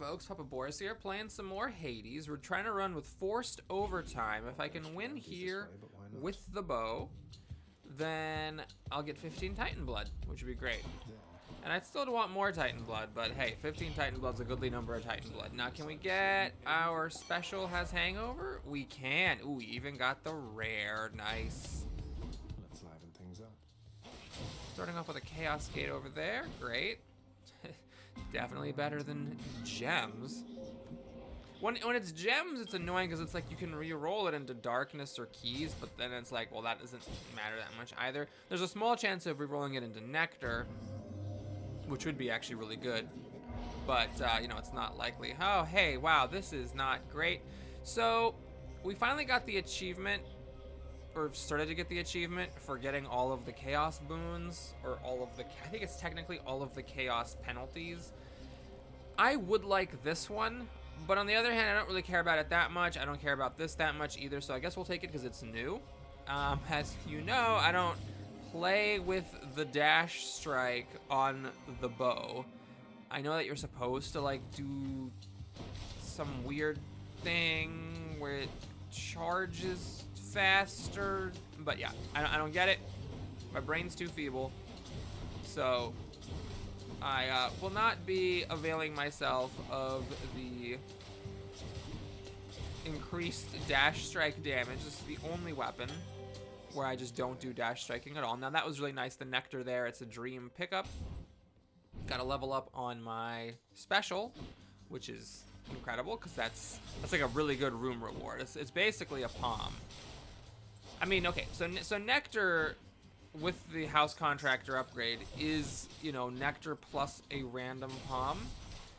folks, Papa Boris here, playing some more Hades. We're trying to run with forced overtime. If I can win here with the bow, then I'll get 15 Titan Blood, which would be great. And I'd still want more Titan Blood, but hey, 15 Titan Blood's a goodly number of Titan Blood. Now, can we get our special has Hangover? We can. Ooh, we even got the rare. Nice. Let's liven things up. Starting off with a Chaos Gate over there. Great. Definitely better than gems. When it's gems, it's annoying because it's like you can re-roll it into darkness or keys, but then it's like, well, that doesn't matter that much either. There's a small chance of re-rolling it into nectar, which would be actually really good, but you know, it's not likely. Oh, hey, wow, this is not great. So we finally got the achievement, or started to get the achievement for getting all of the chaos boons, or all of the, I think it's technically all of the chaos penalties. I would like this one, but on the other hand, I don't really care about it that much. I don't care about this that much either, so I guess we'll take it because it's new. As you know, I don't play with the dash strike on the bow. I know that you're supposed to like do some weird thing where it charges faster, but yeah, I don't get it. My brain's too feeble, so I will not be availing myself of the increased dash strike damage. This is the only weapon where I just don't do dash striking at all. Now that was really nice, the nectar there. It's a dream pickup. Got to level up on my special, which is incredible because that's like a really good room reward. It's basically a palm. I mean, okay, so nectar with the house contractor upgrade is, you know, nectar plus a random palm.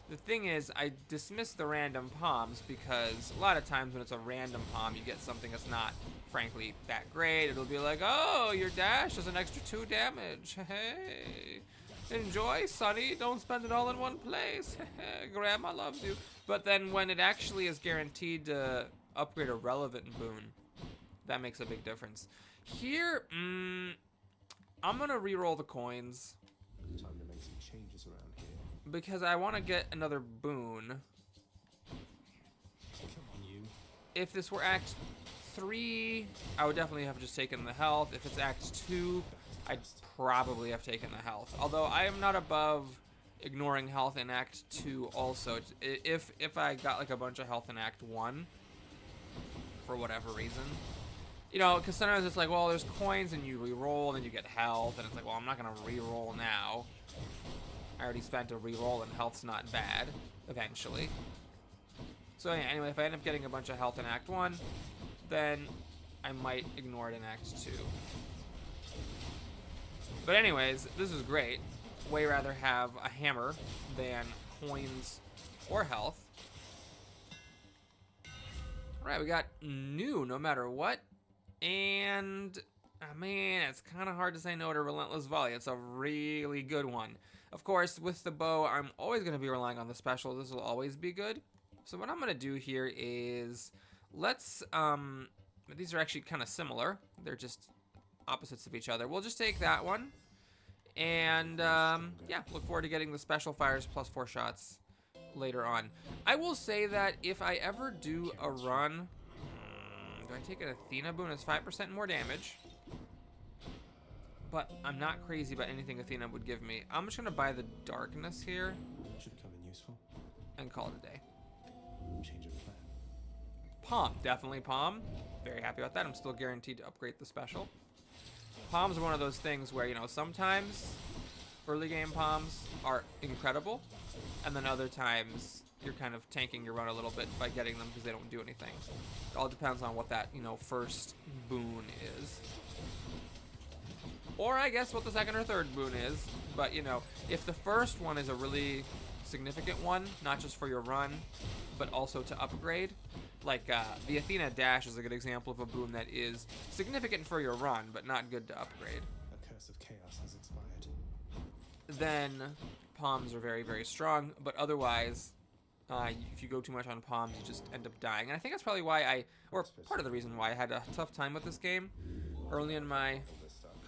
The thing is, I dismiss the random palms because a lot of times when it's a random palm, you get something that's not, frankly, that great. It'll be like, oh, your dash is an extra 2 damage. Hey, enjoy, Sonny. Don't spend it all in one place. Grandma loves you. But then when it actually is guaranteed to upgrade a relevant boon, that makes a big difference. Here, I'm gonna re-roll the coins. Time to make some changes around here. Because I want to get another boon. Come on, you. If this were Act 3, I would definitely have just taken the health. If it's Act 2, I'd probably have taken the health. Although I am not above ignoring health in Act 2 also. If I got like a bunch of health in Act 1, for whatever reason. You know, because sometimes it's like, well, there's coins and you re-roll and then you get health. And it's like, well, I'm not going to re-roll now. I already spent a re-roll and health's not bad, eventually. So yeah, anyway, if I end up getting a bunch of health in Act 1, then I might ignore it in Act 2. But anyways, this is great. Way rather have a hammer than coins or health. Alright, we got new no matter what. And, oh man, it's kind of hard to say no to Relentless Volley. It's a really good one. Of course, with the bow, I'm always going to be relying on the special. This will always be good. So what I'm going to do here is, let's, these are actually kind of similar. They're just opposites of each other. We'll just take that one. And, yeah, look forward to getting the special fires plus 4 shots later on. I will say that if I ever do a run, do I take an Athena boon as 5% more damage? But I'm not crazy about anything Athena would give me. I'm just gonna buy the darkness here. Should come in useful. And call it a day. Change of plan. Palm, definitely Palm. Very happy about that. I'm still guaranteed to upgrade the special. Palms are one of those things where, you know, sometimes early game Palms are incredible, and then other times you're kind of tanking your run a little bit by getting them because they don't do anything. It all depends on what that, you know, first boon is. Or I guess what the second or third boon is. But, you know, if the first one is a really significant one, not just for your run, but also to upgrade, like the Athena Dash is a good example of a boon that is significant for your run, but not good to upgrade. A curse of chaos has expired. Then palms are very, very strong, but otherwise, if you go too much on palms, you just end up dying. And I think that's probably why or part of the reason why I had a tough time with this game early in my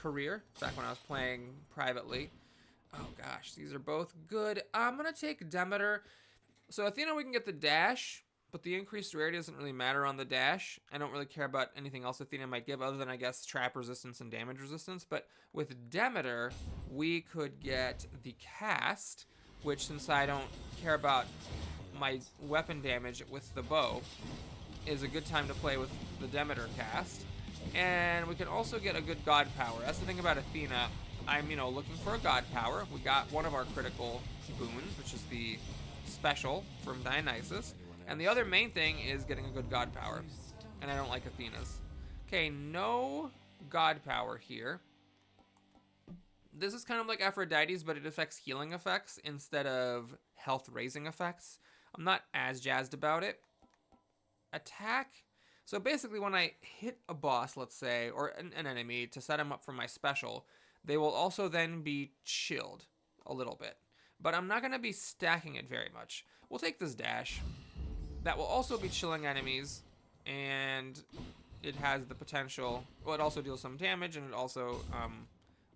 career, back when I was playing privately. Oh gosh, these are both good. I'm gonna take Demeter. So Athena, we can get the dash, but the increased rarity doesn't really matter on the dash. I don't really care about anything else Athena might give other than, I guess, trap resistance and damage resistance. But with Demeter, we could get the cast, which, since I don't care about my weapon damage with the bow, is a good time to play with the Demeter cast. And we can also get a good god power. That's the thing about Athena. I'm, looking for a god power. We got one of our critical boons, which is the special from Dionysus. And the other main thing is getting a good god power. And I don't like Athena's. Okay, no god power here. This is kind of like Aphrodite's, but it affects healing effects instead of health raising effects. I'm not as jazzed about it. Attack. So basically when I hit a boss, let's say, or an enemy to set him up for my special, they will also then be chilled a little bit. But I'm not going to be stacking it very much. We'll take this dash. That will also be chilling enemies, and it has the potential, well, it also deals some damage, and it also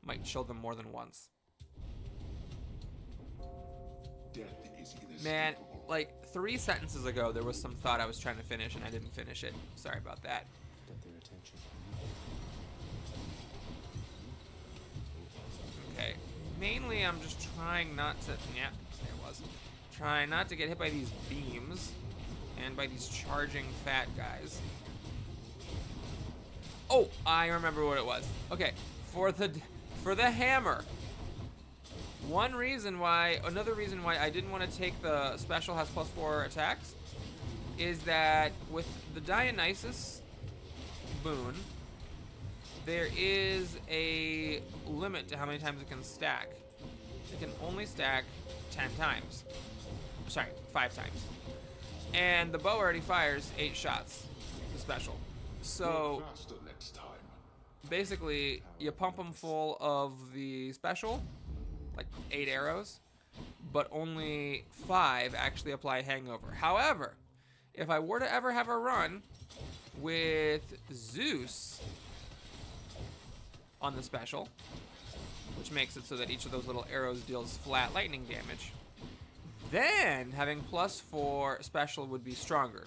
might chill them more than once. Man, like 3 sentences ago, there was some thought I was trying to finish, and I didn't finish it. Sorry about that. Get their attention. Okay. Mainly, I'm just trying not to... Yeah, there it was. Trying not to get hit by these beams and by these charging fat guys. Oh, I remember what it was. Okay, for the hammer. Another reason why I didn't want to take the special has +4 attacks is that with the Dionysus boon, there is a limit to how many times it can stack. It can only stack 10 times. Sorry, 5 times. And the bow already fires 8 shots, the special. So basically, you pump them full of the special, like 8 arrows, but only 5 actually apply hangover. However, if I were to ever have a run with Zeus on the special, which makes it so that each of those little arrows deals flat lightning damage, then having +4 special would be stronger,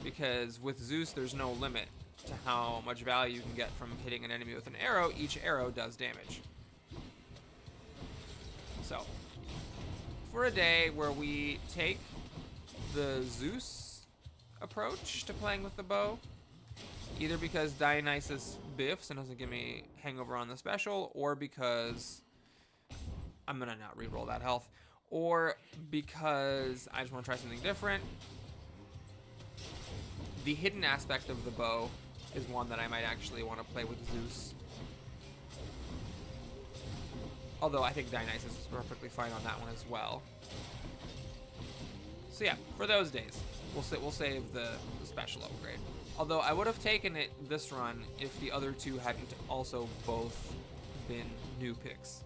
because with Zeus there's no limit to how much value you can get from hitting an enemy with an arrow. Each arrow does damage. So, for a day where we take the Zeus approach to playing with the bow, either because Dionysus biffs and doesn't give me hangover on the special, or because I'm gonna not reroll that health, or because I just want to try something different, the hidden aspect of the bow is one that I might actually want to play with Zeus. Although I think Dionysus is perfectly fine on that one as well. So yeah, for those days, we'll save the special upgrade. Although I would have taken it this run if the other 2 hadn't also both been new picks.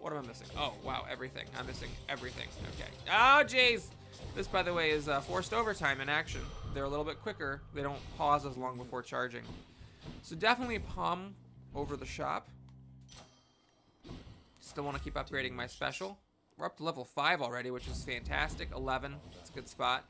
What am I missing? Oh, wow, everything. I'm missing everything. Okay. Oh, jeez! This, by the way, is forced overtime in action. They're a little bit quicker. They don't pause as long before charging. So definitely palm over the shop. Still want to keep upgrading my special. We're up to level 5 already, which is fantastic. 11. It's a good spot.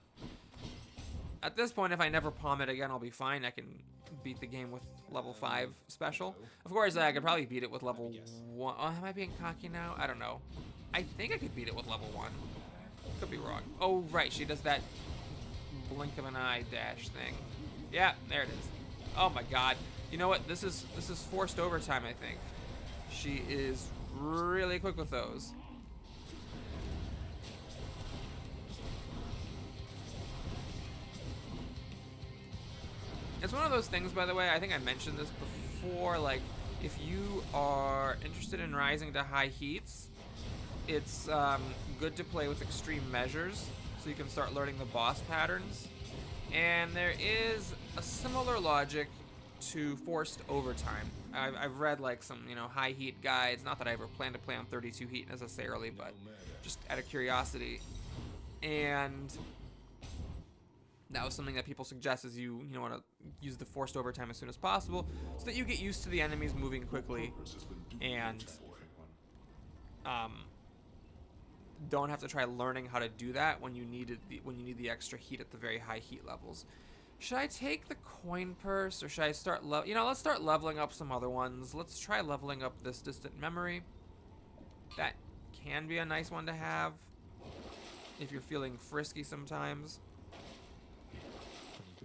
At this point, if I never palm it again, I'll be fine. I can beat the game with level 5 special. Of course, I could probably beat it with level 1. Oh, am I being cocky now? I don't know. I think I could beat it with level 1. Could be wrong. Oh, right. She does that blink of an eye dash thing. Yeah, there it is. Oh, my God. You know what? This is forced overtime, I think. She is really quick with those. It's one of those things, by the way, I think I mentioned this before, like, if you are interested in rising to high heats, it's good to play with extreme measures, so you can start learning the boss patterns. And there is a similar logic to forced overtime. I've read, like, some, high heat guides, not that I ever plan to play on 32 heat necessarily, but just out of curiosity. And that was something that people suggest, is you want to use the forced overtime as soon as possible so that you get used to the enemies moving quickly and don't have to try learning how to do that when you need the extra heat at the very high heat levels. Should I take the coin purse, or should I start let's start leveling up some other ones. Let's try leveling up this distant memory. That can be a nice one to have if you're feeling frisky sometimes.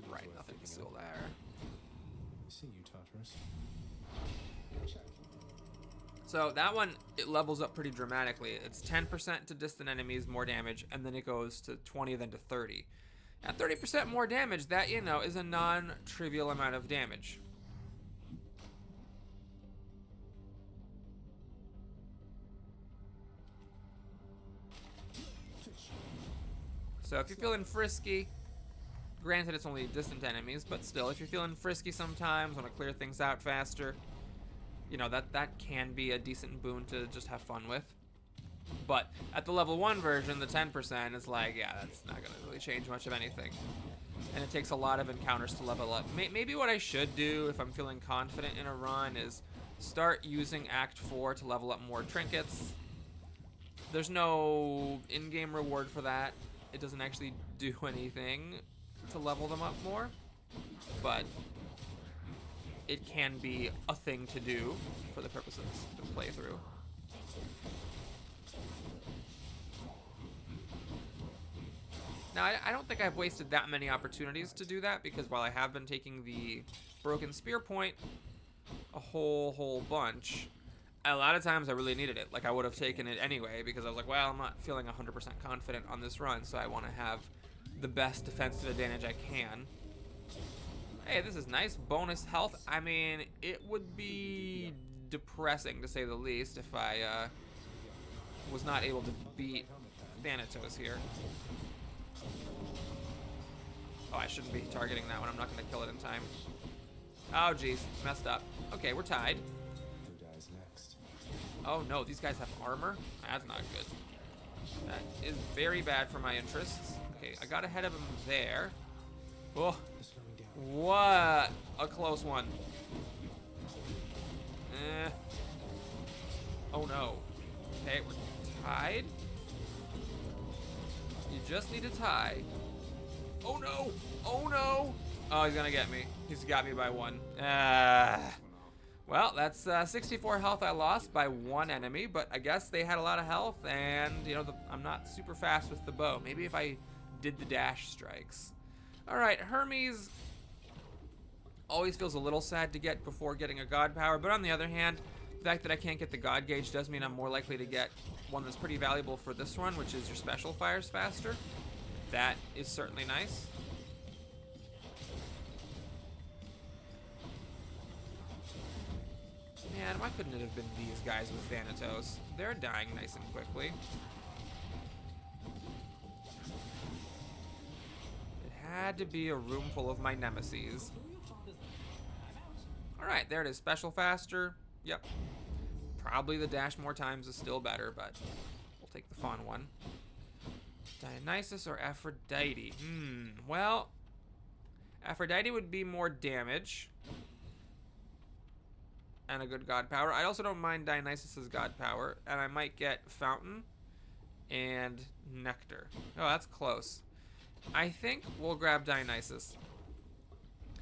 Right, nothing still there. I see you, Tartarus. Check. So that one, it levels up pretty dramatically. It's 10% to distant enemies, more damage, and then it goes to 20, then to 30. At 30% more damage, that, you know, is a non-trivial amount of damage. So if you're feeling frisky, granted it's only distant enemies, but still, if you're feeling frisky sometimes, want to clear things out faster, you know, that can be a decent boon to just have fun with. But at the level 1 version, the 10% is like, yeah, that's not going to really change much of anything. And it takes a lot of encounters to level up. Maybe what I should do if I'm feeling confident in a run is start using Act 4 to level up more trinkets. There's no in-game reward for that. It doesn't actually do anything to level them up more. But it can be a thing to do for the purposes of the playthrough. Now, I don't think I've wasted that many opportunities to do that, because while I have been taking the broken spear point a whole bunch, a lot of times I really needed it. Like, I would have taken it anyway, because I was like, well, I'm not feeling 100% confident on this run, so I want to have the best defensive advantage I can. Hey, this is nice. Bonus health. I mean, it would be depressing, to say the least, if I was not able to beat Thanatos here. Oh, I shouldn't be targeting that one. I'm not going to kill it in time. Oh, jeez. Messed up. Okay, we're tied. Who dies next? Oh, no. These guys have armor? That's not good. That is very bad for my interests. Okay, I got ahead of him there. Oh, what a close one. Oh, no. Okay, we're tied. You just need to tie. Oh no! Oh no! Oh, he's gonna get me. He's got me by 1. Well, that's 64 health I lost by 1 enemy, but I guess they had a lot of health, and, you know, I'm not super fast with the bow. Maybe if I did the dash strikes. Alright, Hermes always feels a little sad to get before getting a god power, but on the other hand, the fact that I can't get the god gauge does mean I'm more likely to get one that's pretty valuable for this run, which is your special fires faster. That is certainly nice. Man, why couldn't it have been these guys with Thanatos? They're dying nice and quickly. It had to be a room full of my nemeses. Alright, there it is. Special faster. Yep. Probably the dash more times is still better, but we'll take the fun one. Dionysus or Aphrodite? Well, Aphrodite would be more damage and a good god power. I also don't mind Dionysus's god power, and I might get Fountain and Nectar. Oh, that's close. I think we'll grab Dionysus,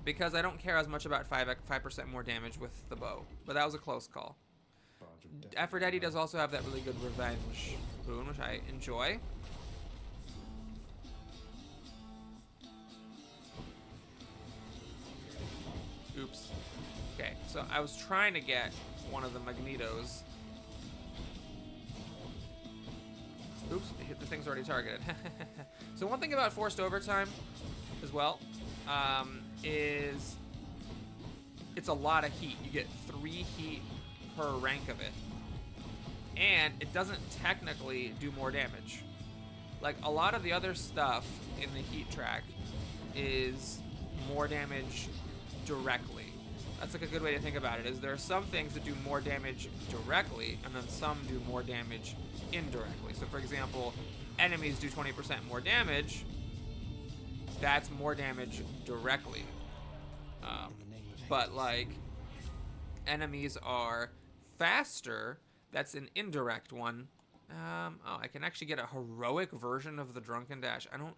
because I don't care as much about 5% more damage with the bow, but that was a close call. Aphrodite does also have that really good revenge boon, which I enjoy. Oops. Okay, so I was trying to get one of the Magnetos. Oops, the thing's already targeted. So one thing about forced overtime as well is it's a lot of heat. You get 3 heat per rank of it. And it doesn't technically do more damage. Like, a lot of the other stuff in the heat track is more damage directly. That's like a good way to think about it, is there are some things that do more damage directly, and then some do more damage indirectly. So for example, enemies do 20% more damage. That's more damage directly. But like, enemies are faster. That's an indirect one. Oh, I can actually get a heroic version of the Drunken Dash. I don't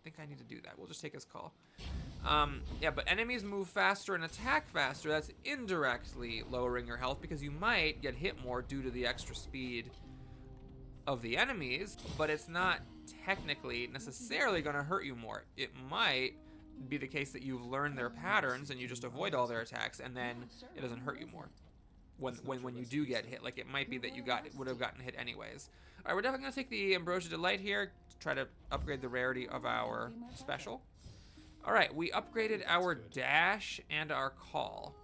think I need to do that. We'll just take his call. Yeah, but enemies move faster and attack faster. That's indirectly lowering your health because you might get hit more due to the extra speed of the enemies, but it's not technically necessarily going to hurt you more. It might be the case that you've learned their patterns and you just avoid all their attacks, and then it doesn't hurt you more when you do get hit. Like, it might be that you would have gotten hit anyways. All right, we're definitely going to take the Ambrosia Delight here to try to upgrade the rarity of our special. All right, we upgraded our dash and our call.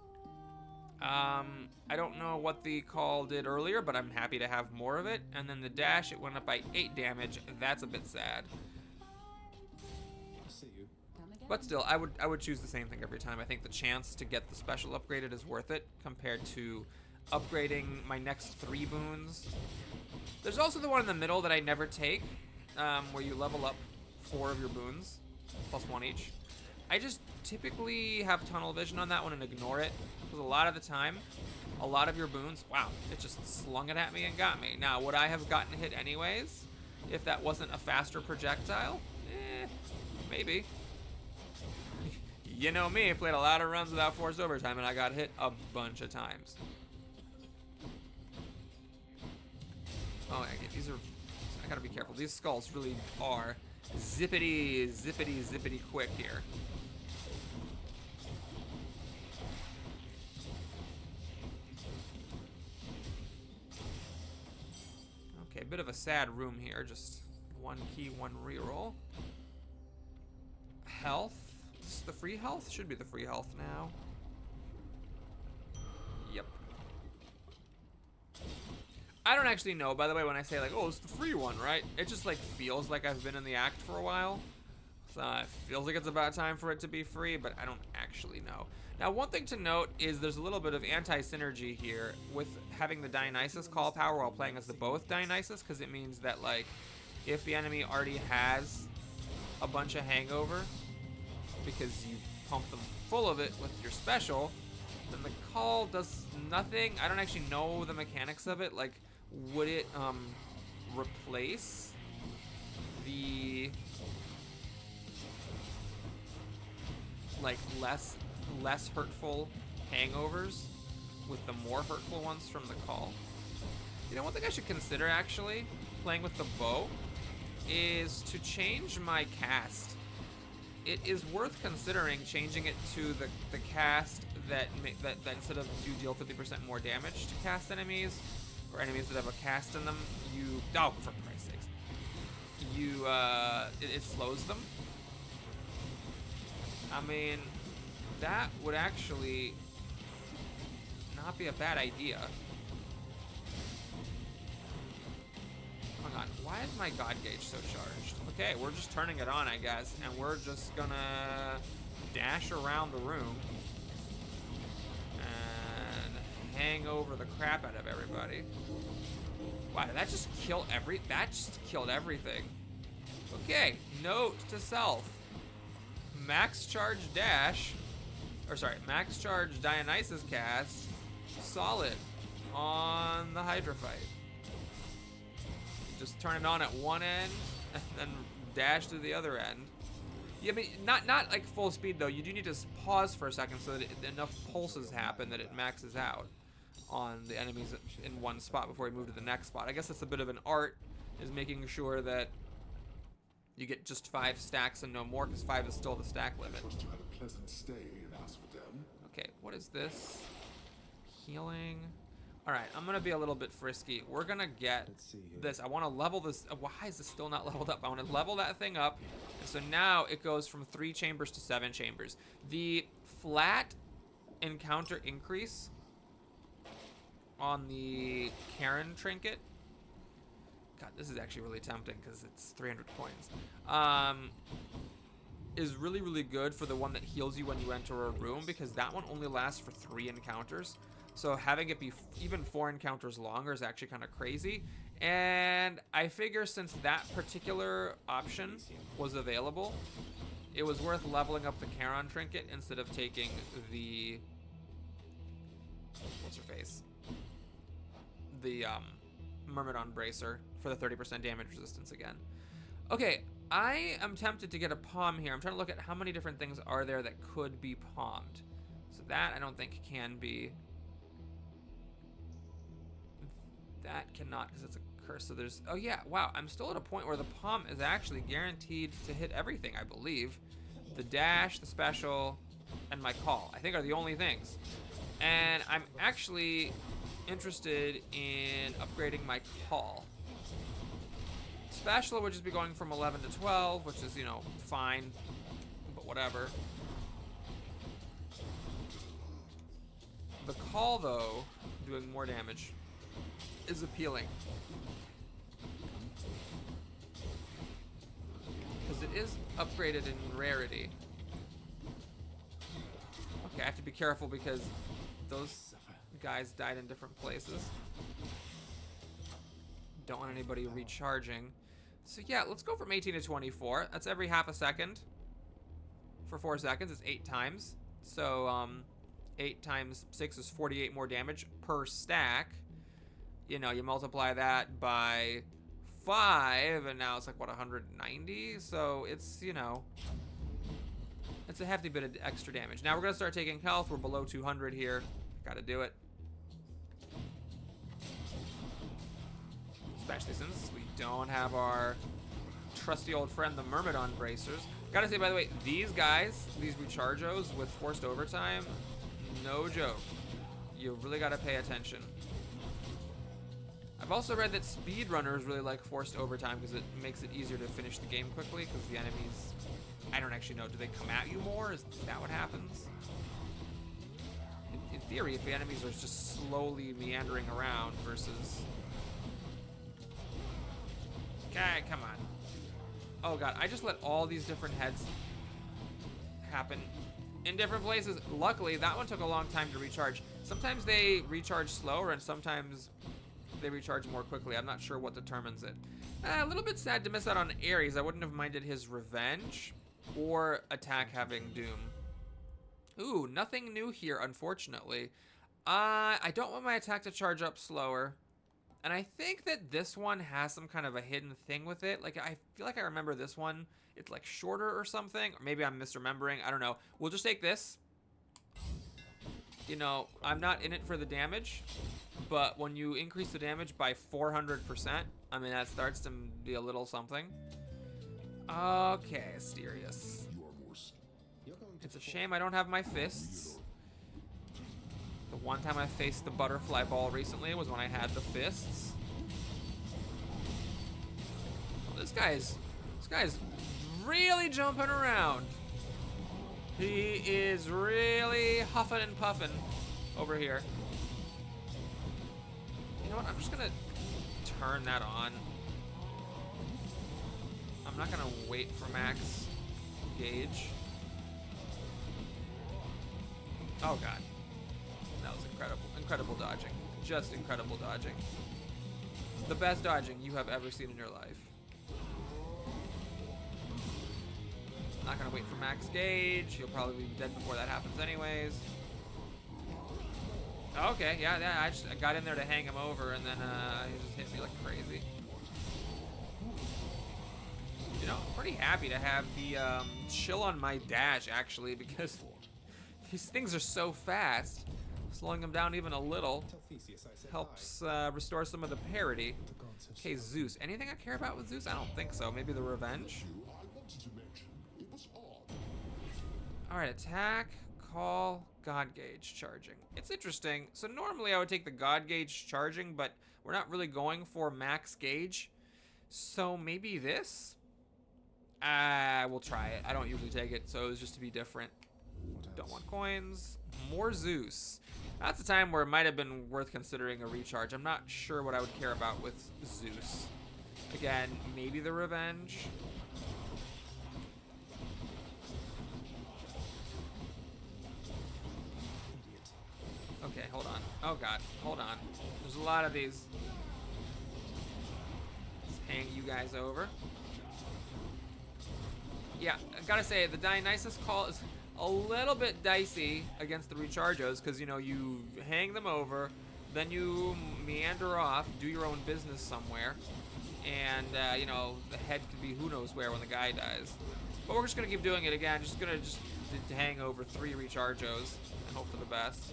I don't know what the call did earlier, but I'm happy to have more of it. And then the dash, it went up by 8 damage. That's a bit sad. See you. But still, I would choose the same thing every time. I think the chance to get the special upgraded is worth it compared to upgrading my next 3 boons. There's also the one in the middle that I never take, where you level up 4 of your boons, plus 1 each. I just typically have tunnel vision on that one and ignore it, because a lot of the time, a lot of your boons, wow, it just slung it at me and got me. Now, would I have gotten hit anyways if that wasn't a faster projectile? Maybe. You know me, I played a lot of runs without forced overtime, and I got hit a bunch of times. Oh, these are, I gotta be careful. These skulls really are zippity quick here. Okay, a bit of a sad room here. Just 1 key, 1 reroll. Health. Is this the free health? Should be the free health now. Yep. I don't actually know, by the way, when I say like, oh, it's the free one, right? It just like feels like I've been in the act for a while. So it feels like it's about time for it to be free, but I don't actually know. Now, one thing to note is there's a little bit of anti-synergy here with having the Dionysus call power while playing as the both Dionysus, because it means that, like, if the enemy already has a bunch of hangover, because you pump them full of it with your special, then the call does nothing. I don't actually know the mechanics of it. Like, would it replace the like less hurtful hangovers with the more hurtful ones from the call? You know, one thing I should consider actually playing with the bow is to change my cast. It is worth considering changing it to the cast that instead of you deal 50% more damage to cast enemies, or enemies that have a cast in them, oh, for Christ's sakes, it slows them. I mean, that would actually not be a bad idea. Hang on, why is my God Gauge so charged? Okay, we're just turning it on, I guess, and we're just gonna dash around the room and hang over the crap out of everybody. Wow, did that just kill that just killed everything. Okay, note to self. Max charge dash, max charge Dionysus cast, solid on the Hydra fight. Just turn it on at one end and then dash to the other end. Yeah, I mean, not like full speed though. You do need to pause for a second so that enough pulses happen that it maxes out on the enemies in one spot before you move to the next spot. I guess that's a bit of an art, is making sure that you get just 5 stacks and no more, because 5 is still the stack limit. Trust you had a pleasant stay in Asphodel. Okay, what is this? Healing. All right, I'm gonna be a little bit frisky. We're gonna get this. I want to level this. Why is this still not leveled up? I want to level that thing up. And so now it goes from 3 chambers to 7 chambers. The flat encounter increase on the Chiron trinket. God, this is actually really tempting because it's 300 coins. Is really, really good for the one that heals you when you enter a room, because that one only lasts for 3 encounters. So having it be even 4 encounters longer is actually kind of crazy. And I figure since that particular option was available, it was worth leveling up the Chiron trinket instead of taking the, what's her face? The Myrmidon bracer for the 30% damage resistance again. Okay, I am tempted to get a palm here. I'm trying to look at how many different things are there that could be palmed. So that I don't think can be. That cannot because it's a curse. So there's, oh yeah, wow. I'm still at a point where the palm is actually guaranteed to hit everything, I believe. The dash, the special, and my call, I think are the only things. And I'm actually interested in upgrading my call. Special would just be going from 11 to 12, which is, you know, fine, but whatever. The call, though, doing more damage, is appealing. Because it is upgraded in rarity. Okay, I have to be careful because those guys died in different places. Don't want anybody recharging. So yeah, let's go from 18 to 24. That's every half a second. For 4 seconds, it's 8 times. So 8 times 6 is 48 more damage per stack. You know, you multiply that by 5, and now it's like, what, 190? So it's, you know, it's a hefty bit of extra damage. Now we're going to start taking health. We're below 200 here. Got to do it. Especially since we don't have our trusty old friend, the Myrmidon bracers. Gotta say, by the way, these guys, these Rechargos with forced overtime, no joke. You really gotta pay attention. I've also read that speedrunners really like forced overtime because it makes it easier to finish the game quickly because the enemies, I don't actually know, do they come at you more? Is that what happens? In theory, if the enemies are just slowly meandering around versus... Okay, come on. Oh god, I just let all these different heads happen in different places. Luckily, that one took a long time to recharge. Sometimes they recharge slower and sometimes they recharge more quickly. I'm not sure what determines it. A little bit sad to miss out on Ares. I wouldn't have minded his revenge or attack having Doom. Ooh, nothing new here, unfortunately. I don't want my attack to charge up slower. And I think that this one has some kind of a hidden thing with it. Like, I feel like I remember this one. It's like shorter or something. Or maybe I'm misremembering. I don't know. We'll just take this. You know, I'm not in it for the damage. But when you increase the damage by 400%, I mean, that starts to be a little something. Okay, Asterius. It's a shame I don't have my fists. The one time I faced the butterfly ball recently was when I had the fists. Well, this guy's really jumping around. He is really huffing and puffing over here. You know what? I'm just gonna turn that on. I'm not gonna wait for max gauge. Oh god. That was incredible. Incredible dodging. Just incredible dodging. The best dodging you have ever seen in your life. Not gonna wait for max gauge. He'll probably be dead before that happens anyways. Okay, yeah, I got in there to hang him over and then he just hit me like crazy. You know, I'm pretty happy to have the chill on my dash actually because these things are so fast. Slowing them down even a little helps restore some of the parity. Okay, Zeus. Anything I care about with Zeus? I don't think so. Maybe the revenge? Alright, attack, call, God gauge charging. It's interesting. So normally I would take the God gauge charging, but we're not really going for max gauge. So maybe this? We'll try it. I don't usually take it, so it was just to be different. Don't want coins. More Zeus. That's a time where it might have been worth considering a recharge. I'm not sure what I would care about with Zeus. Again, maybe the revenge. Okay, hold on. Oh god, hold on. There's a lot of these. Let's hang you guys over. Yeah, I gotta say, the Dionysus call is a little bit dicey against the Rechargos because, you know, you hang them over, then you meander off, do your own business somewhere. and you know, the head could be who knows where when the guy dies. But we're just gonna keep doing it again. Just gonna hang over 3 rechargos and hope for the best.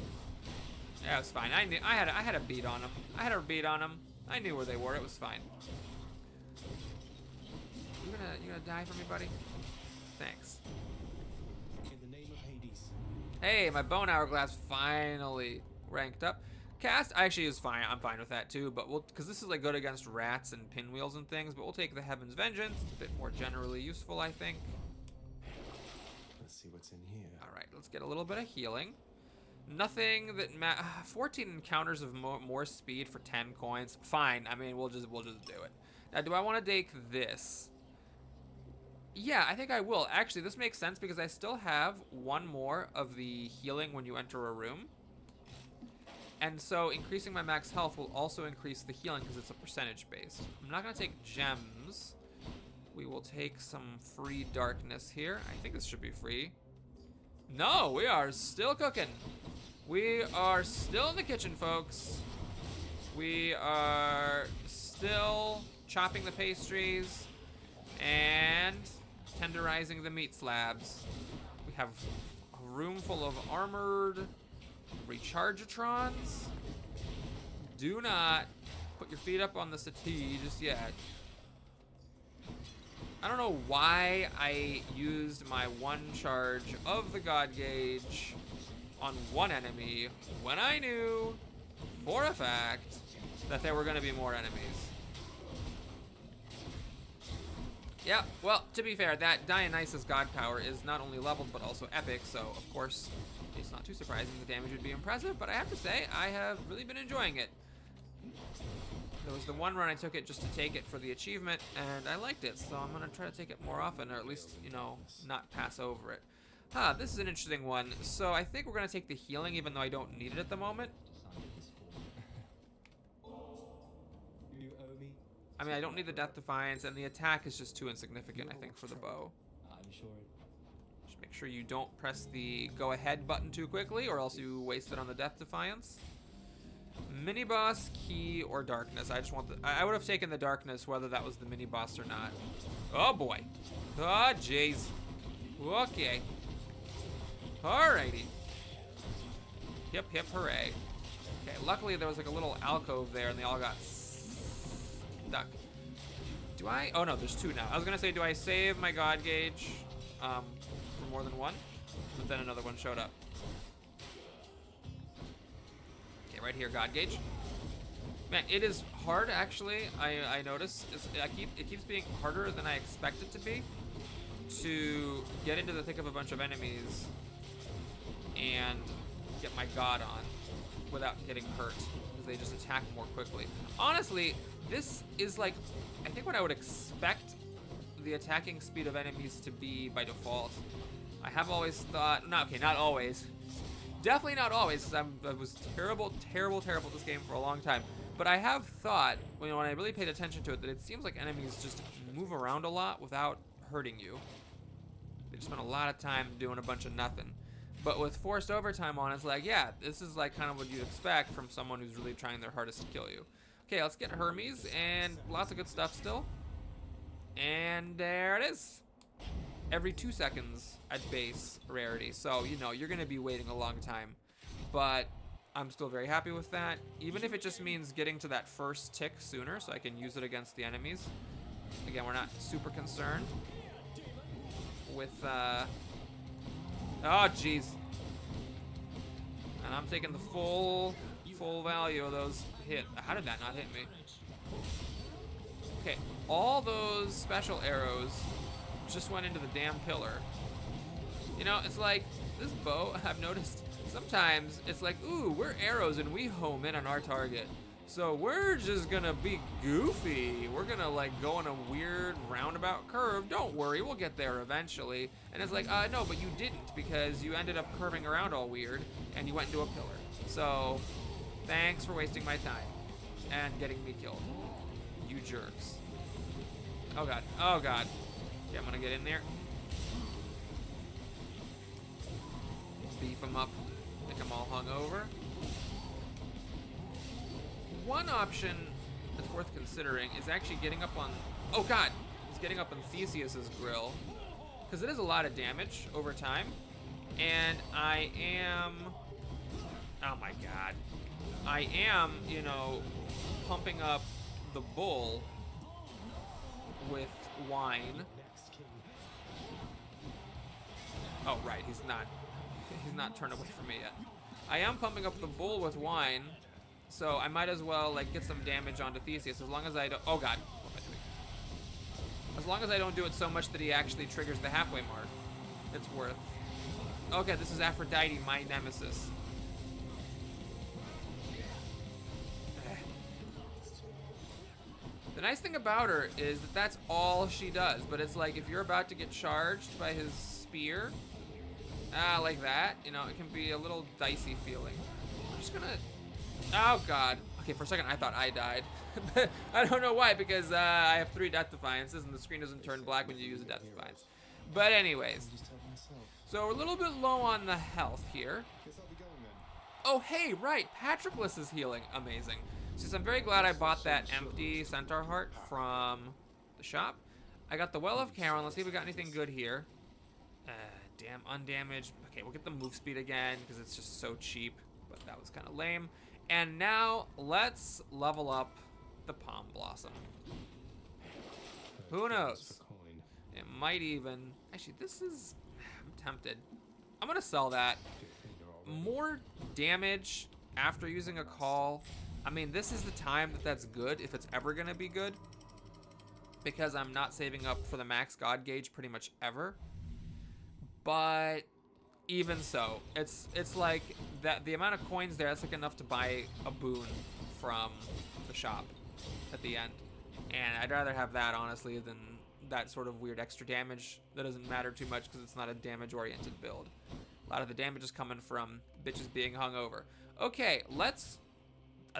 Yeah, it was fine. I had a beat on him. I knew where they were. It was fine. You gonna die for me, buddy? Thanks. In the name of Hades. Hey, my bone hourglass finally ranked up. Cast actually is fine. I'm fine with that too, but because this is like good against rats and pinwheels and things, but we'll take the Heaven's Vengeance. It's a bit more generally useful, I think. Let's see what's in here. All right, let's get a little bit of healing. Nothing that 14 encounters of more speed for 10 coins. Fine. I mean, we'll just do it. Now, do I want to take this? Yeah, I think I will. Actually, this makes sense because I still have 1 more of the healing when you enter a room. And so increasing my max health will also increase the healing because it's a percentage based. I'm not going to take gems. We will take some free darkness here. I think this should be free. No, we are still cooking. We are still in the kitchen, folks. We are still chopping the pastries and tenderizing the meat slabs. We have a room full of armored rechargeatrons. Do not put your feet up on the settee just yet. I don't know why I used my 1 charge of the God Gauge on 1 enemy when I knew for a fact that there were going to be more enemies. Yeah, well, to be fair, that Dionysus God Power is not only leveled but also epic, so of course it's not too surprising the damage would be impressive, but I have to say, I have really been enjoying it. There was the 1 run I took it just to take it for the achievement, and I liked it, so I'm going to try to take it more often, or at least, you know, not pass over it. This is an interesting one. So I think we're going to take the healing, even though I don't need it at the moment. You owe me. I mean, I don't need the Death Defiance, and the attack is just too insignificant, I think, for the bow. I'm sure it. Just make sure you don't press the go ahead button too quickly, or else you waste it on the Death Defiance. Mini boss, key, or darkness. I just want the. I would have taken the darkness, whether that was the mini boss or not. Oh boy. Oh jeez. Okay. Alrighty. Hip hip hooray. Okay. Luckily there was like a little alcove there, and they all got stuck. Do I? Oh no, there's 2 now. I was gonna say, do I save my God Gauge for more than 1? But then another one showed up. Right here, God Gauge. Man, it is hard actually. I notice it keeps being harder than I expect it to be to get into the thick of a bunch of enemies and get my God on without getting hurt, because they just attack more quickly. Honestly, this is like, I think what I would expect the attacking speed of enemies to be by default. I have always thought, not always. Definitely not always, because I was terrible at this game for a long time. But I have thought, when I really paid attention to it, that it seems like enemies just move around a lot without hurting you. They just spend a lot of time doing a bunch of nothing. But with forced overtime on, it's like, yeah, this is like kind of what you'd expect from someone who's really trying their hardest to kill you. Okay, let's get Hermes, and lots of good stuff still. And there it is. Every 2 seconds at base rarity. So, you know, you're going to be waiting a long time. But I'm still very happy with that. Even if it just means getting to that first tick sooner so I can use it against the enemies. Again, we're not super concerned with, oh, jeez. And I'm taking the full value of those hit. How did that not hit me? Okay, all those special arrows just went into the damn pillar. You know, it's like this bow, I've noticed sometimes it's like, ooh, we're arrows and we home in on our target. So we're just gonna be goofy. We're gonna like go on a weird roundabout curve. Don't worry, we'll get there eventually. And it's like, no, but you didn't, because you ended up curving around all weird and you went into a pillar. So thanks for wasting my time and getting me killed. You jerks. Oh god, oh god. Okay, I'm gonna get in there. Beef them up. Make them all hung over. One option, worth considering is actually getting up on, oh god, is getting up on Theseus's grill. Because it is a lot of damage over time. And I am, oh my god. I am, you know, pumping up the bull with wine. Oh right, he's not turned away from me yet. I am pumping up the bull with wine, so I might as well like get some damage onto Theseus as long as I don't, oh god. As long as I don't do it so much that he actually triggers the halfway mark, it's worth. Okay, this is Aphrodite, my nemesis. The nice thing about her is that that's all she does, but it's like if you're about to get charged by his spear, like that, you know, it can be a little dicey feeling. I'm just gonna, oh god. Okay, for a second I thought I died. I don't know why, because I have 3 Death Defiances and the screen doesn't turn black when you use a Death Defiance. But anyways, so we're a little bit low on the health here. Oh hey, right, Patroclus is healing, amazing. Since I'm very glad I bought that empty Centaur Heart from the shop. I got the Well of Chiron, let's see if we got anything good here. Damn, undamaged. Okay, we'll get the move speed again, because it's just so cheap, but that was kind of lame. And now, let's level up the Palm Blossom. Who knows? It might even... Actually, this is... I'm tempted. I'm going to sell that. More damage after using a call. I mean, this is the time that that's good, if it's ever going to be good. Because I'm not saving up for the max God gauge pretty much ever. But even so, it's like that the amount of coins there, that's like enough to buy a boon from the shop at the end. And I'd rather have that, honestly, than that sort of weird extra damage that doesn't matter too much because it's not a damage-oriented build. A lot of the damage is coming from bitches being hungover. Okay, let's...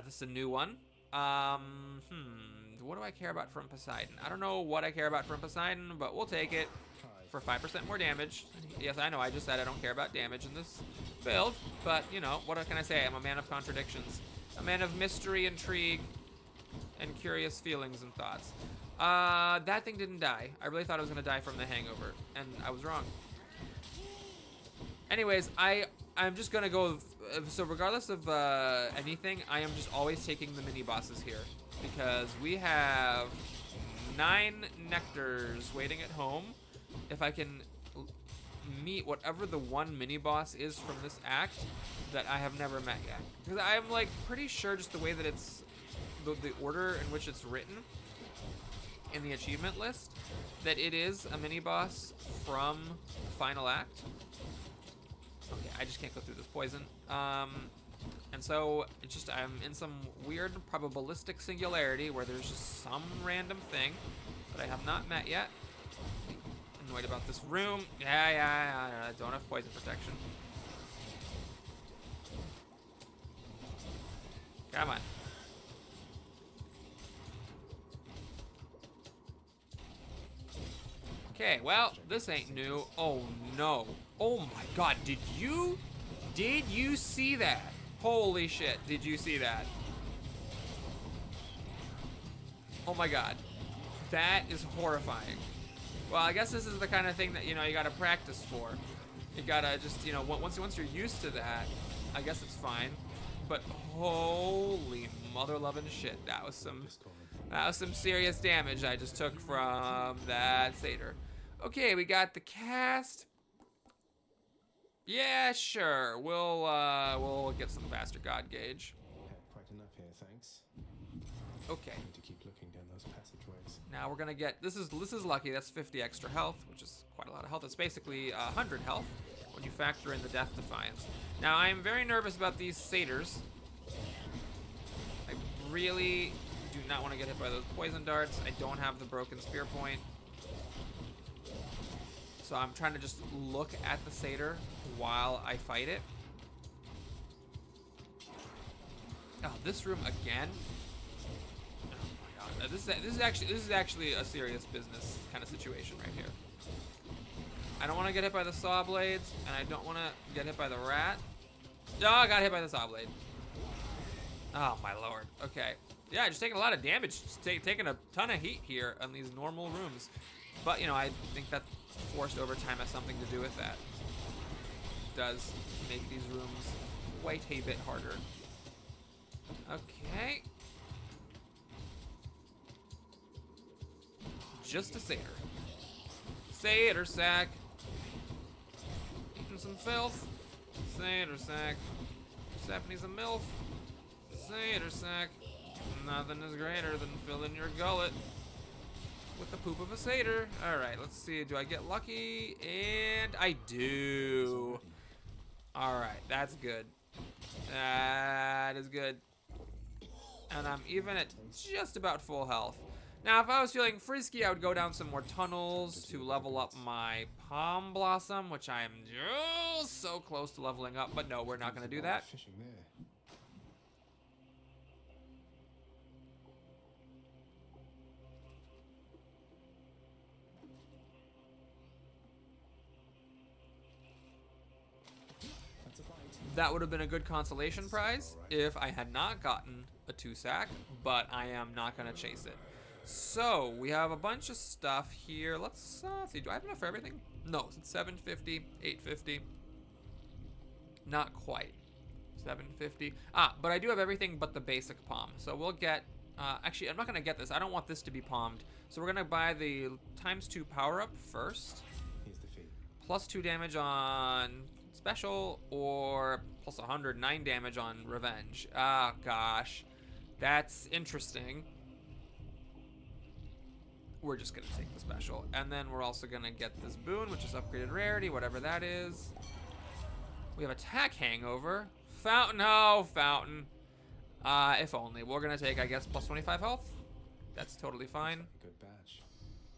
this is a new one. What do I care about from Poseidon? I don't know what I care about from Poseidon, but we'll take it for 5% more damage. Yes, I know, I just said I don't care about damage in this build, but, you know, what can I say? I'm a man of contradictions. A man of mystery, intrigue, and curious feelings and thoughts. That thing didn't die. I really thought it was going to die from the hangover, and I was wrong. Anyways, I'm just going to go... So regardless of anything, I am just always taking the mini-bosses here. Because we have 9 nectars waiting at home. If I can meet whatever the one mini-boss is from this act that I have never met yet. Because I'm like pretty sure just the way that it's... The order in which it's written in the achievement list, that it is a mini-boss from Final Act. Okay, I just can't go through this poison. And so, it's just, I'm in some weird probabilistic singularity where there's just some random thing that I have not met yet. Annoyed about this room. Yeah, I don't have poison protection. Come on. Okay, well, this ain't new. Oh no. Oh my god, did you see that? Holy shit, did you see that? Oh my god. That is horrifying. Well, I guess this is the kind of thing that, you know, you gotta practice for. You gotta just, you know, once you're used to that, I guess it's fine. But holy mother loving shit, that was some serious damage I just took from that satyr. Okay, we got the cast. Yeah, sure. We'll get some faster God gauge. Quite enough here, thanks. Okay. Need to keep looking down those passageways. Now we're gonna get this is lucky. That's 50 extra health, which is quite a lot of health. It's basically 100 health when you factor in the Death Defiance. Now I am very nervous about these satyrs. I really do not want to get hit by those poison darts. I don't have the broken spear point. So I'm trying to just look at the satyr while I fight it. Oh, this room again? Oh my god. This is actually a serious business kind of situation right here. I don't want to get hit by the saw blades, and I don't want to get hit by the rat. Oh, I got hit by the saw blade. Oh my lord. Okay. Yeah, just taking a lot of damage. Just taking a ton of heat here on these normal rooms. But, you know, I think that forced overtime has something to do with that. It does make these rooms quite a bit harder. Okay. Just a satyr. Satyr sack. Eating some filth. Satyr sack. Stephanie's a MILF. Satyr sack. Nothing is greater than filling your gullet with the poop of a satyr. Alright, let's see. Do I get lucky? And I do. Alright, that's good. That is good. And I'm even at just about full health. Now, if I was feeling frisky, I would go down some more tunnels to level up my Palm Blossom, which I am just so close to leveling up. But no, we're not going to do that. Fishing there. That would have been a good consolation prize if I had not gotten a 2-sack, but I am not going to chase it. So, we have a bunch of stuff here. Let's see, do I have enough for everything? No, it's 750, 850. Not quite. 750. But I do have everything but the basic palm. So we'll get, actually, I'm not going to get this. I don't want this to be palmed. So we're going to buy the ×2 power-up first. Here's the fee. +2 damage on special, or plus 109 damage on revenge. Ah, gosh. That's interesting. We're just gonna take the special. And then we're also gonna get this boon, which is upgraded rarity, whatever that is. We have attack hangover. Fountain, oh, fountain. If only. We're gonna take, I guess, plus 25 health. That's totally fine. Like a good badge.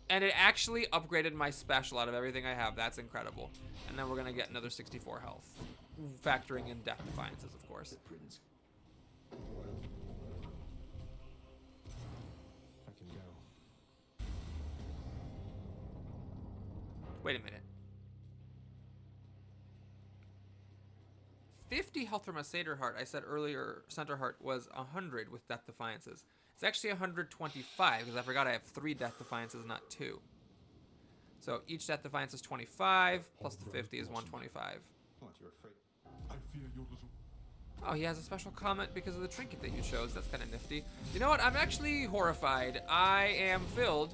And it actually upgraded my special out of everything I have. That's incredible. And then we're going to get another 64 health. Factoring in Death Defiances, of course. Prince. I can go. Wait a minute. 50 health from a Satyr Heart. I said earlier Center Heart was 100 with Death Defiances. It's actually 125 because I forgot I have 3 Death Defiances, not 2. So each Death Defiance is 25, plus the 50 is 125. What, you're afraid? I fear your little. Oh, he has a special comment because of the trinket that you chose. That's kind of nifty. You know what? I'm actually horrified. I am filled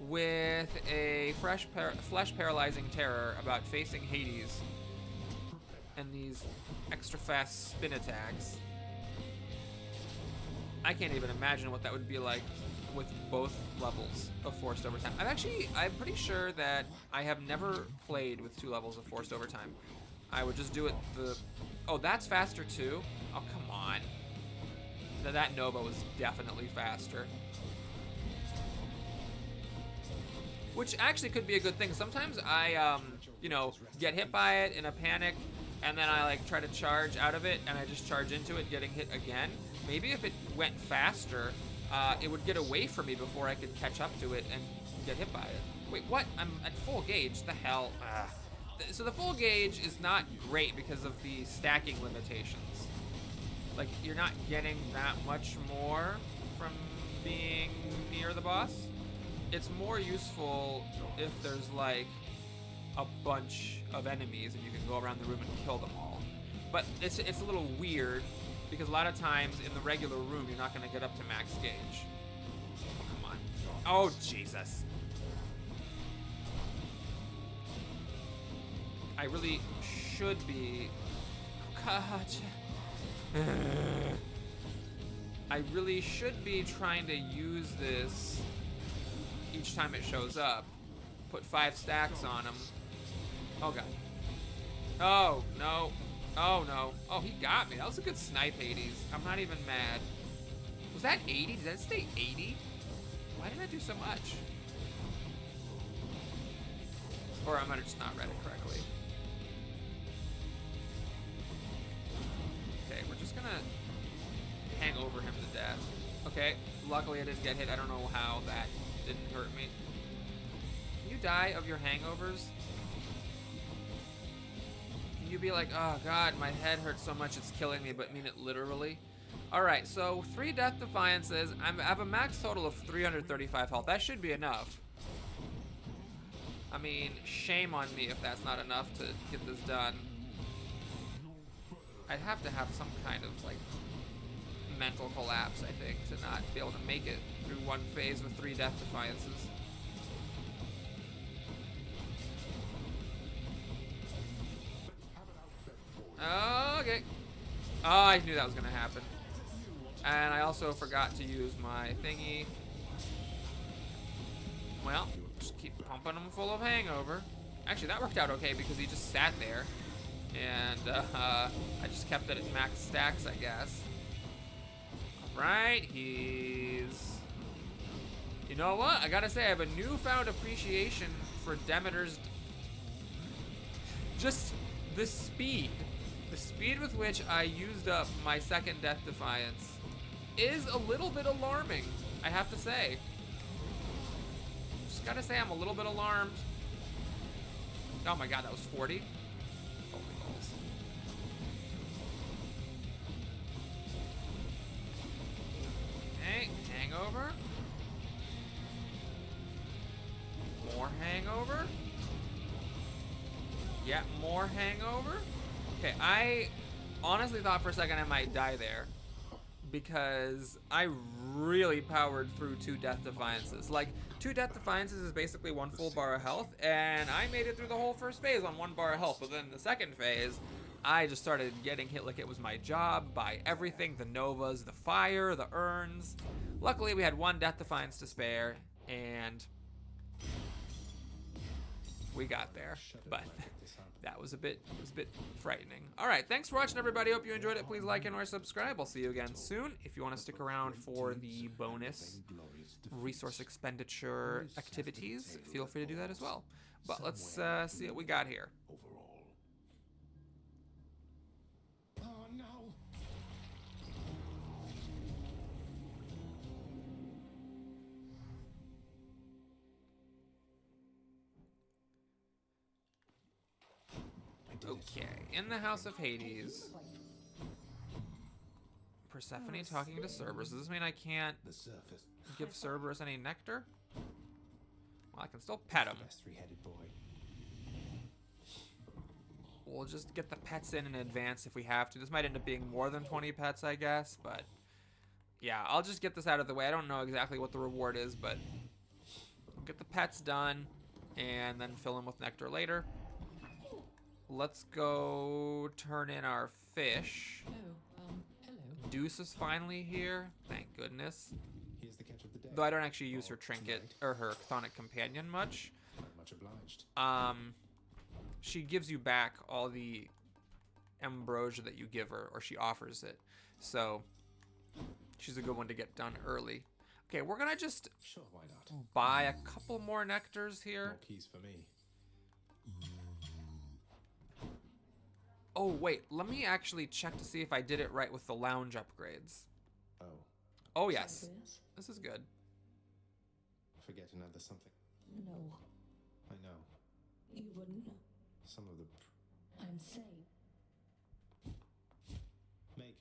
with a flesh-paralyzing terror about facing Hades and these extra fast spin attacks. I can't even imagine what that would be like with both levels of forced overtime. I'm pretty sure that I have never played with 2 levels of forced overtime. I would just do it oh, that's faster too? Oh, come on. That Nova was definitely faster. Which actually could be a good thing. Sometimes I, you know, get hit by it in a panic, and then I like try to charge out of it, and I just charge into it, getting hit again. Maybe if it went faster, it would get away from me before I could catch up to it and get hit by it. Wait, what? I'm at full gauge. The hell? So the full gauge is not great because of the stacking limitations. Like, you're not getting that much more from being near the boss. It's more useful if there's like a bunch of enemies and you can go around the room and kill them all. But it's a little weird because a lot of times in the regular room you're not going to get up to max gauge. Oh, come on. Oh, Jesus. I really should be... Oh, God. I really should be trying to use this each time it shows up. Put 5 stacks on him. Oh, God. Oh, no. Oh, no. Oh, he got me. That was a good snipe, Hades. I'm not even mad. Was that 80? Did that say 80? Why did I do so much? Or I might have just not read it correctly. Okay, we're just gonna hang over him to death. Okay, luckily I didn't get hit. I don't know how that didn't hurt me. Can you die of your hangovers? Can you be like, oh God, my head hurts so much it's killing me, but mean it literally? Alright, so 3 Death Defiances. I have a max total of 335 health. That should be enough. I mean, shame on me if that's not enough to get this done. I'd have to have some kind of, like, mental collapse, I think, to not be able to make it through one phase with 3 Death Defiances. Okay. Oh, I knew that was gonna happen. And I also forgot to use my thingy. Well, just keep pumping him full of hangover. Actually, that worked out okay because he just sat there. And I just kept it at max stacks, I guess. Alright, he's... You know what? I gotta say, I have a newfound appreciation for Demeter's... Just the speed. The speed with which I used up my second Death Defiance is a little bit alarming, I have to say. Just gotta say, I'm a little bit alarmed. Oh my god, that was 40. Holy balls. Okay, hangover. More hangover. Yeah, more hangover. Okay, I honestly thought for a second I might die there because I really powered through 2 Death Defiances. Like, 2 Death Defiances is basically 1 full bar of health, and I made it through the whole first phase on 1 bar of health. But then the second phase, I just started getting hit like it was my job by everything, the Novas, the fire, the urns. Luckily, we had 1 Death Defiance to spare, and we got there, but that was a bit frightening. All right, thanks for watching, everybody. Hope you enjoyed it. Please like and or subscribe. I'll see you again soon. If you want to stick around for the bonus resource expenditure activities, feel free to do that as well. But let's see what we got here. Oh no! Okay, in the House of Hades, Persephone talking to Cerberus. Does this mean I can't The surface. give Cerberus any nectar? Well, I can still pet him. Best 3-headed boy. We'll just get the pets in advance if we have to. This might end up being more than 20 pets, I guess, but yeah, I'll just get this out of the way. I don't know exactly what the reward is, but we'll get the pets done and then fill them with nectar later. Let's go turn in our fish. Hello. Deuce is finally here. Thank goodness. Here's the catch of the day. Though I don't actually use her trinket or her chthonic companion much. Much obliged. She gives you back all the ambrosia that you give her, or she offers it. So she's a good one to get done early. Okay, we're gonna just Sure, why not? buy a couple more nectars here. More keys for me. Oh, wait, let me actually check to see if I did it right with the lounge upgrades. Oh, Oh, yes. This is good. forget another something. No, I know. you wouldn't. Some of the... I'm saying. Meg.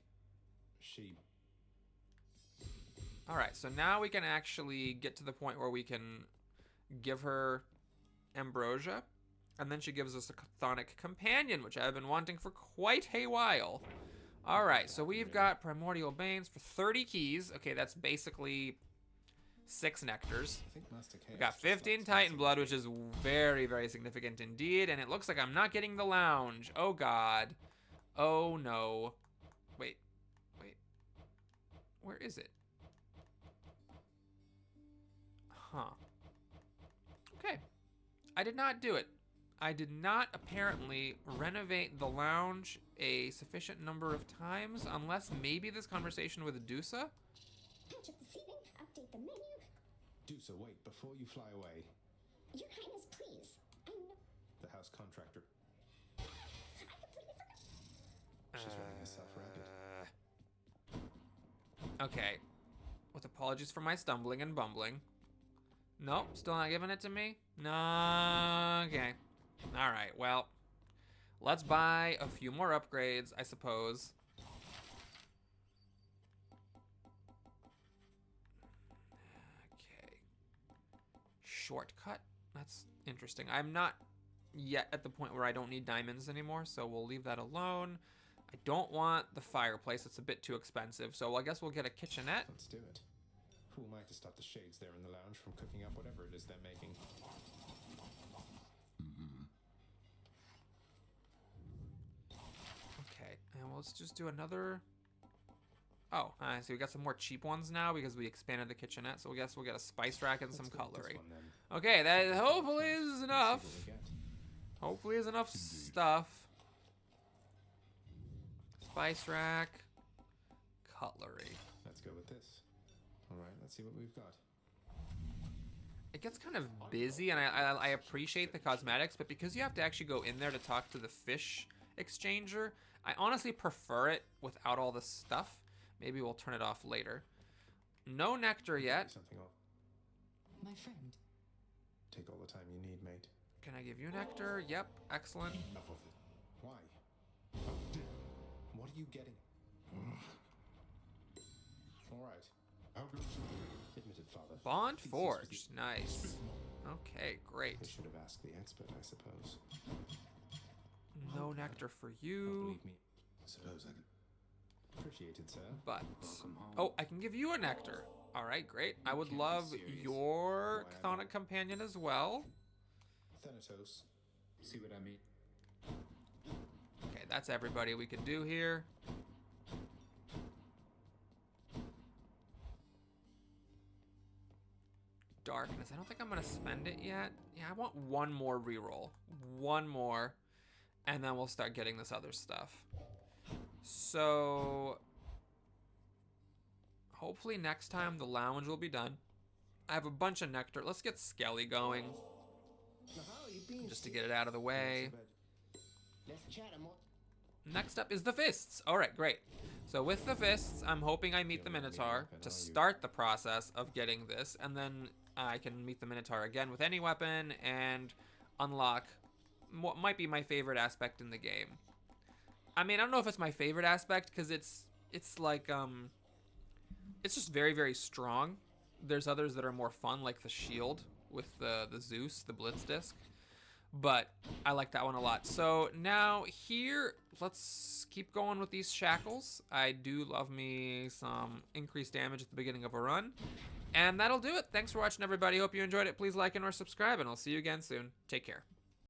She... All right, so now we can actually get to the point where we can give her ambrosia. And then she gives us a chthonic companion, which I've been wanting for quite a while. All right, so we've got primordial banes for 30 keys. Okay, that's basically 6 nectars. I think Master Chaos We've got 15 Titan blood, which is very, very significant indeed. And it looks like I'm not getting the lounge. Oh, God. Oh, no. Wait. Where is it? Huh. Okay. I did not do it. I did not apparently renovate the lounge a sufficient number of times, unless maybe this conversation with Adusa. Patch up the ceiling, update the menu. Do so, wait, before you fly away. Your Highness, please. I know. The house contractor. I completely forgot. She's running herself ragged. Okay. With apologies for my stumbling and bumbling. Nope, still not giving it to me? No, okay. Alright, well. Let's buy a few more upgrades, I suppose. shortcut. That's interesting. I'm not yet at the point where I don't need diamonds anymore, so we'll leave that alone. I don't want the fireplace. It's a bit too expensive, so I guess we'll get a kitchenette. Let's do it. Who am I to stop the shades there in the lounge from cooking up whatever it is they're making? Okay, and let's just do another... Oh, so we got some more cheap ones now because we expanded the kitchenette, so I guess we'll get a spice rack and some Let's go with this cutlery. one, then. Okay, that hopefully is enough. See what we get. Hopefully is enough stuff. Spice rack, cutlery. Let's go with this. All right, let's see what we've got. It gets kind of busy, and I appreciate the cosmetics, but because you have to actually go in there to talk to the fish exchanger, I honestly prefer it without all this stuff. Maybe we'll turn it off later. No nectar yet. Something off. My friend. Take all the time you need, mate. Can I give you nectar? Yep, excellent. Enough of it. Why? How dare What are you getting? All right. How goes Admitted, father. Bond Thesis forged. was Nice. Okay, great. I should have asked the expert, I suppose. No nectar for Not you, believe me. Suppose I can. Appreciated, sir. but... Welcome home. Oh, I can give you a nectar. All right, great. I would can't be love serious. your Why, chthonic companion as well. Thanatos. See what I mean? Okay, that's everybody we could do here. Darkness. I don't think I'm going to spend it yet. Yeah, I want one more reroll. One more. And then we'll start getting this other stuff. So... hopefully next time the lounge will be done. I have a bunch of nectar. Let's get Skelly going. Just to get it out of the way. Let's chat more. Next up is the fists. All right, great. So with the fists, I'm hoping I meet the Minotaur to start the process of getting this, and then I can meet the Minotaur again with any weapon and unlock what might be my favorite aspect in the game. I mean, I don't know if it's my favorite aspect because it's like it's just very, very strong. There's others that are more fun, like the shield with the Zeus, the Blitz disc. But I like that one a lot. So now here, let's keep going with these shackles. I do love me some increased damage at the beginning of a run. And that'll do it. Thanks for watching, everybody. Hope you enjoyed it. Please like and or subscribe, and I'll see you again soon. Take care.